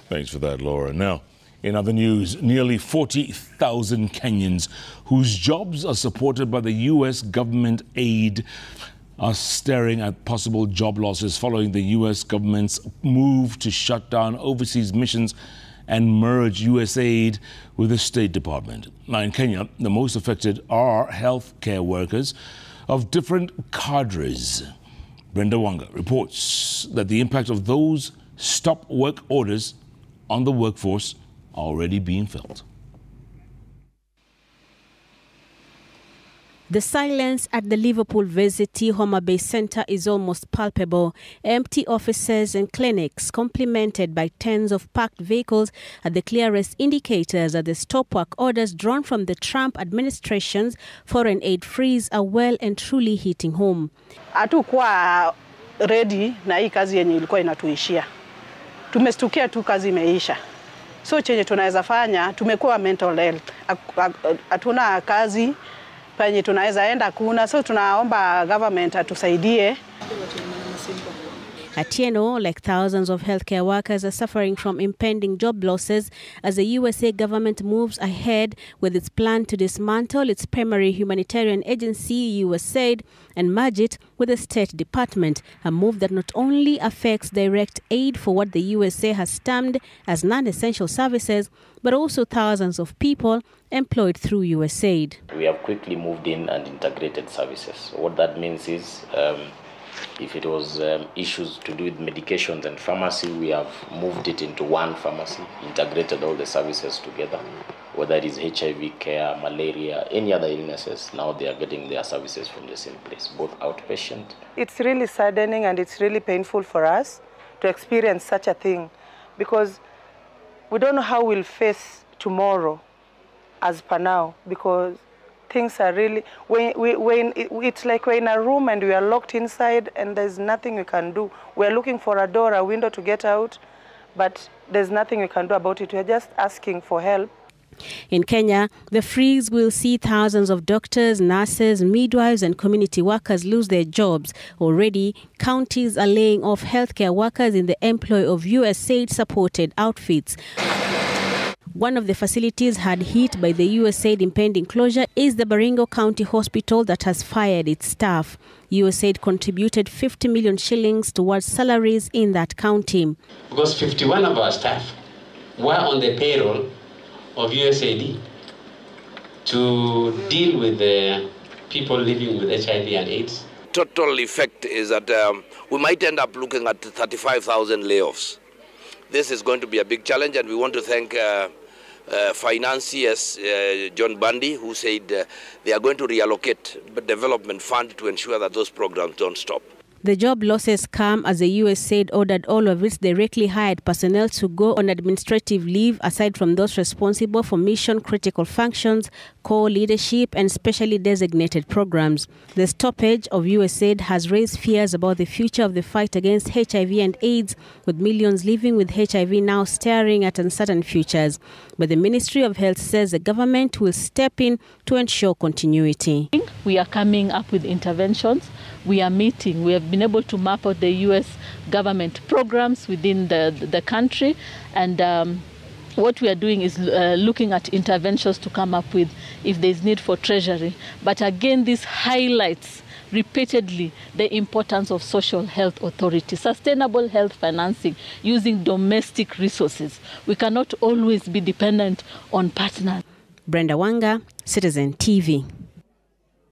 Thanks for that, Laura. Now, in other news, nearly 40,000 Kenyans whose jobs are supported by the U.S. government aid are staring at possible job losses following the U.S. government's move to shut down overseas missions and merge USAID with the State Department. Now, in Kenya, the most affected are healthcare workers of different cadres. Brenda Wanga reports that the impact of those stop work orders on the workforce are already being felt. The silence at the Liverpool VCT Homa Bay Centre is almost palpable. Empty offices and clinics, complemented by tens of parked vehicles, are the clearest indicators that the stop work orders drawn from the Trump administration's foreign aid freeze are well and truly hitting home. Hatukuwa ready na hii kazi yenye ilikuwa inatuishia. Tumestukia tu kazi imeisha. So chenye tunaweza fanya, tumekuwa mental health. Hatuna kazi penye tunaweza enda kuna, so tunaomba government atusaidie. Atieno, like thousands of healthcare workers, are suffering from impending job losses as the USA government moves ahead with its plan to dismantle its primary humanitarian agency, USAID, and merge it with the State Department, a move that not only affects direct aid for what the USA has termed as non-essential services, but also thousands of people employed through USAID. We have quickly moved in and integrated services. What that means is, if it was issues to do with medications and pharmacy, we have moved it into one pharmacy, integrated all the services together, whether it is HIV care, malaria, any other illnesses. Now they are getting their services from the same place, both outpatient. It's really saddening and it's really painful for us to experience such a thing, because we don't know how we'll face tomorrow as per now, because things are really, it's like we're in a room and we are locked inside and there's nothing we can do. We're looking for a door, a window to get out, but there's nothing we can do about it. We're just asking for help. In Kenya, the freeze will see thousands of doctors, nurses, midwives and community workers lose their jobs. Already, counties are laying off healthcare workers in the employ of USAID-supported outfits. One of the facilities hard hit by the USAID impending closure is the Baringo County Hospital that has fired its staff. USAID contributed 50 million shillings towards salaries in that county. Because 51 of our staff were on the payroll of USAID to deal with the people living with HIV and AIDS. Total effect is that we might end up looking at 35,000 layoffs. This is going to be a big challenge, and we want to thank financiers John Bundy, who said they are going to reallocate the development fund to ensure that those programs don't stop. The job losses come as the USAID ordered all of its directly hired personnel to go on administrative leave, aside from those responsible for mission-critical functions, core leadership, and specially designated programs. The stoppage of USAID has raised fears about the future of the fight against HIV and AIDS, with millions living with HIV now staring at uncertain futures. But the Ministry of Health says the government will step in to ensure continuity. We are coming up with interventions. We are meeting. We have been able to map out the U.S. government programs within the country. And what we are doing is looking at interventions to come up with if there is need for treasury. But again, this highlights repeatedly the importance of social health authority, sustainable health financing using domestic resources. We cannot always be dependent on partners. Brenda Wanga, Citizen TV.